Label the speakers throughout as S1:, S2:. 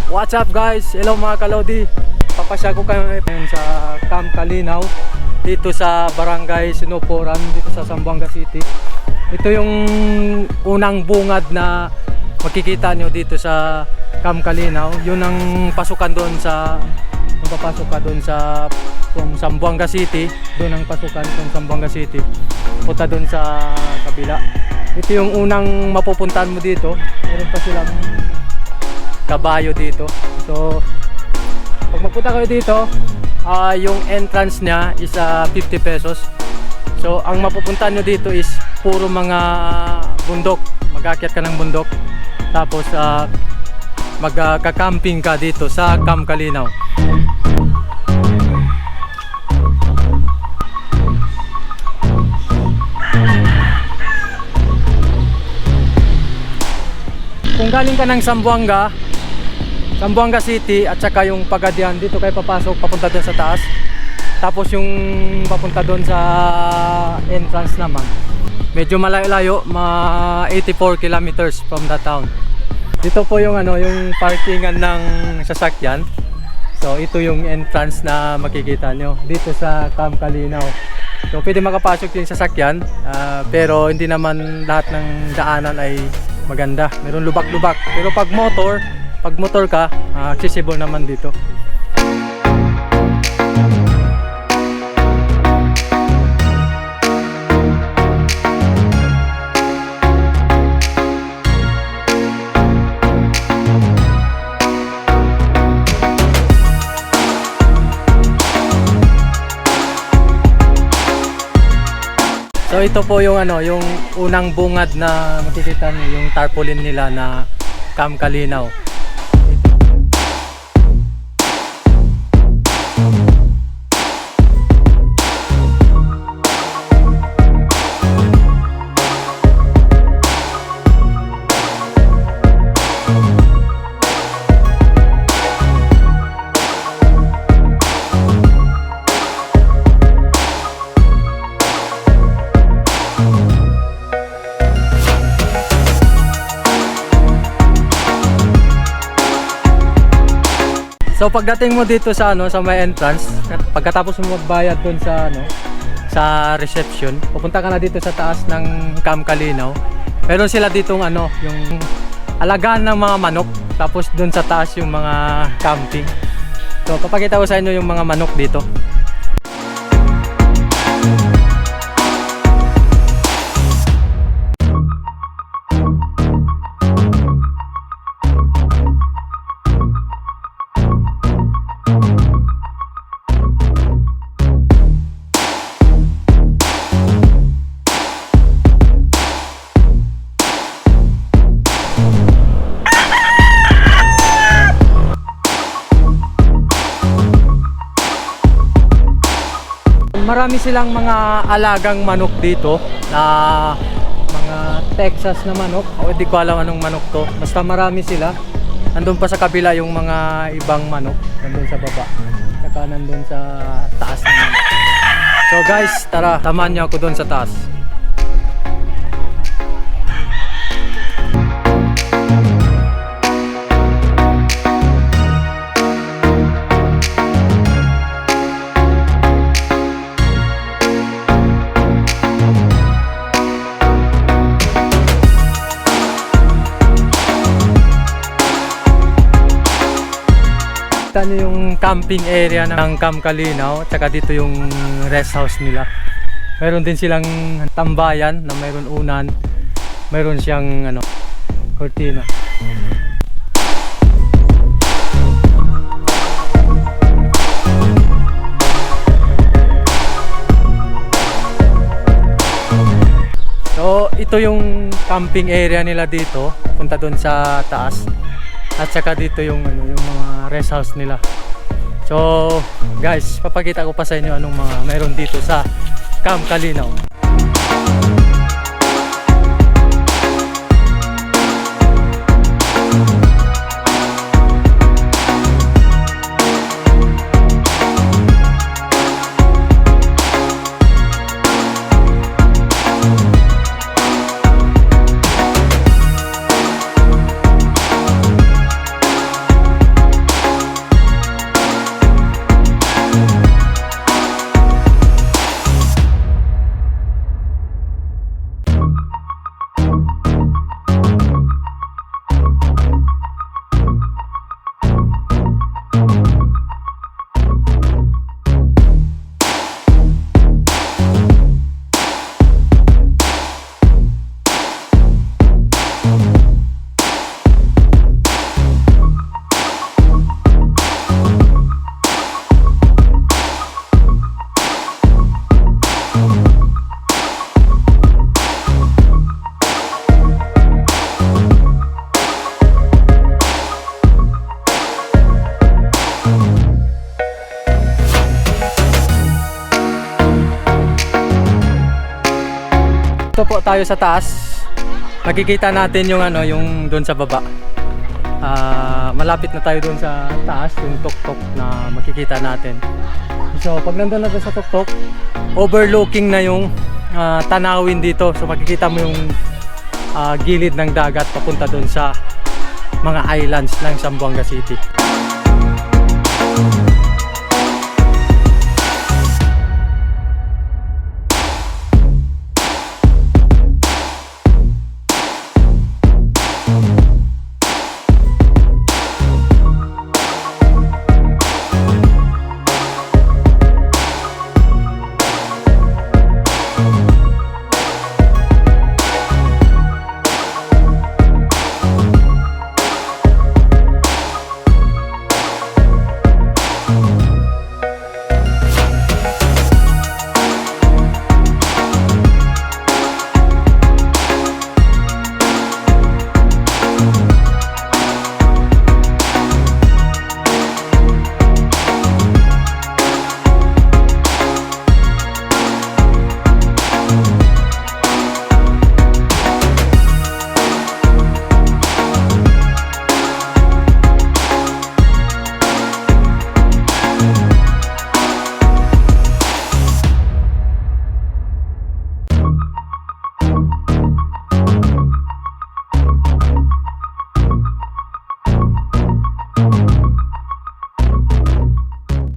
S1: What's up guys? Hello mga kalodi. Papasya ko kayo sa Camp Kalinaw dito sa barangay Sinoporan dito sa Zamboanga City. Ito yung unang bungad na makikita nyo dito sa Camp Kalinaw. Yun ang pasukan doon sa papasok ka doon sa Zamboanga City. Doon ang pasukan sa Zamboanga City. Punta doon sa kabila. Ito yung unang mapupuntahan mo dito. Meron pa silang kabayo dito. So pag magpunta kayo dito, yung entrance niya is 50 pesos. So ang mapupuntahan nyo dito is puro mga bundok. Mag-aakyat ka ng bundok. Tapos magka-camping ka dito sa Camp Kalinaw. Kung galing ka ng Zamboanga City at saka yung Pagadian, dito kayo papasok papunta doon sa taas. Tapos yung papunta doon sa entrance naman, medyo malayo-layo, 84 kilometers from the town. Dito po yung yung parkingan ng sasakyan. So ito yung entrance na makikita nyo dito sa Camp Kalinaw. So pwede makapasok yung sasakyan, pero hindi naman lahat ng daanan ay maganda. Meron lubak-lubak. Pero pag motor ka, accessible naman dito. So ito po yung yung unang bungad na makikita niyo, yung tarpaulin nila na Camp Kalinaw. So pagdating mo dito sa sa may entrance, pagkatapos mo magbayad doon sa sa reception, pupunta ka na dito sa taas ng Camp Kalinaw. Meron sila ditong yung alagaan ng mga manok, tapos doon sa taas yung mga camping. So papakita ko sa inyo yung mga manok dito. Marami silang mga alagang manok dito na mga Texas na manok, o hindi ko alam anong manok to, basta marami sila. Nandun pa sa kabila yung mga ibang manok, nandun sa baba, saka nandun sa taas naman. So guys, tara, samahan niyo ako dun sa taas. Kita nyo yung camping area ng Camp Kalinaw, at saka dito yung rest house nila. Meron din silang tambayan na mayroon unan, mayroon siyang cortina. So ito yung camping area nila dito, punta doon sa taas. At saka dito yung yung mga rest house nila. So guys, papakita ko pa sa inyo anong mga meron dito sa Camp Kalinaw. upo tayo sa taas, makikita natin yung ano, yung doon sa baba. Malapit na tayo doon sa taas, yung tuktok na makikita natin. So pag nandun na sa tuktok, overlooking na yung tanawin dito. So makikita mo yung gilid ng dagat papunta doon sa mga islands ng Zamboanga City.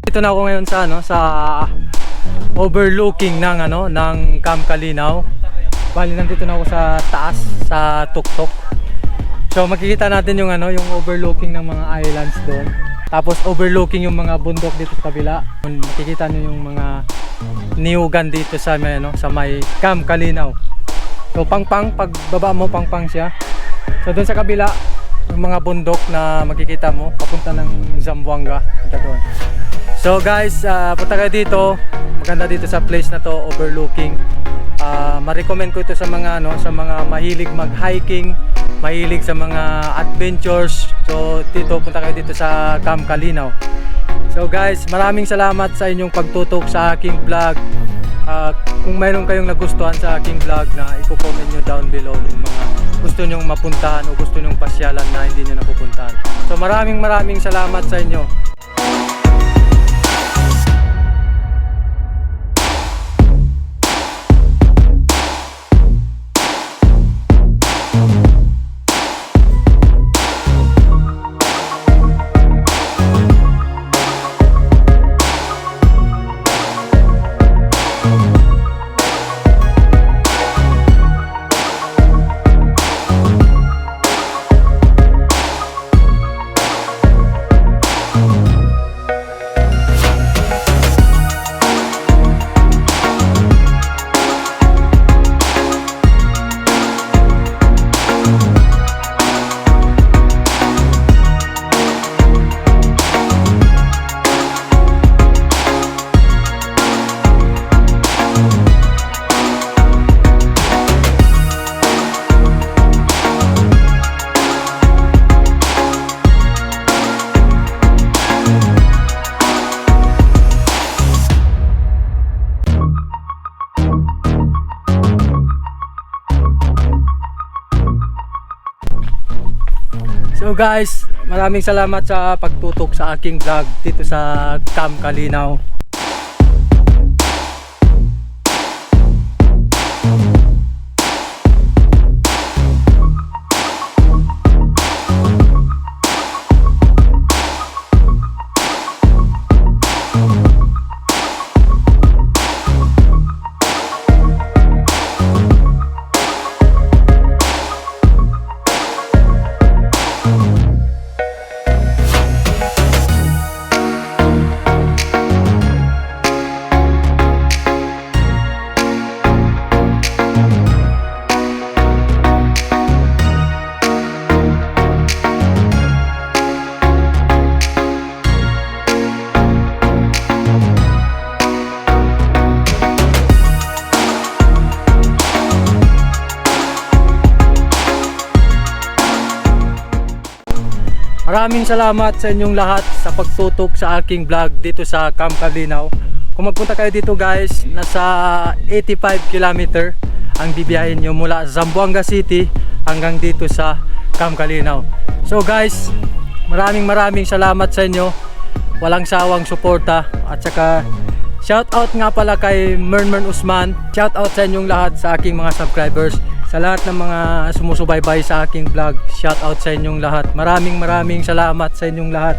S1: Dito na ako ngayon sa ano, sa overlooking ng ano, ng Camp Kalinaw. Bali nandito na ako sa taas, sa tuktok. So makikita natin yung ano, yung overlooking ng mga islands doon. Tapos overlooking yung mga bundok dito sa kabila. Makikita niyo yung mga niyugan dito sa may ano, sa may Camp Kalinaw. So pangpang, pag baba mo pangpang siya. So doon sa kabila, yung mga bundok na makikita mo papunta ng Zamboanga, punta doon. So guys, punta kayo dito. Maganda dito sa place na to, overlooking. Ma-recommend ko ito sa mga ano, sa mga mahilig mag-hiking, mahilig sa mga adventures. So dito, punta kayo dito sa Camp Kalinaw. So guys, maraming salamat sa inyong pagtutok sa aking vlog. Kung mayroon kayong nagustuhan sa aking vlog, na i-comment nyo down below yung mga gusto nyong mapuntahan o gusto nyong pasyalan na hindi nyo napupuntahan. So maraming salamat sa inyo. So guys, maraming salamat sa pagtutok sa aking vlog dito sa Camp Kalinaw. Maraming salamat sa inyong lahat sa pagtutok sa aking vlog dito sa Camp Kalinaw. Kung magpunta kayo dito guys, nasa 85 km ang bibiyahin nyo mula Zamboanga City hanggang dito sa Camp Kalinaw. So guys, maraming salamat sa inyo. Walang sawang suporta. At saka shout out nga pala kay Mern Usman. Shout out sa inyong lahat, sa aking mga subscribers, sa lahat ng mga sumusubaybay sa aking vlog. Shout out sa inyong lahat. Maraming salamat sa inyong lahat.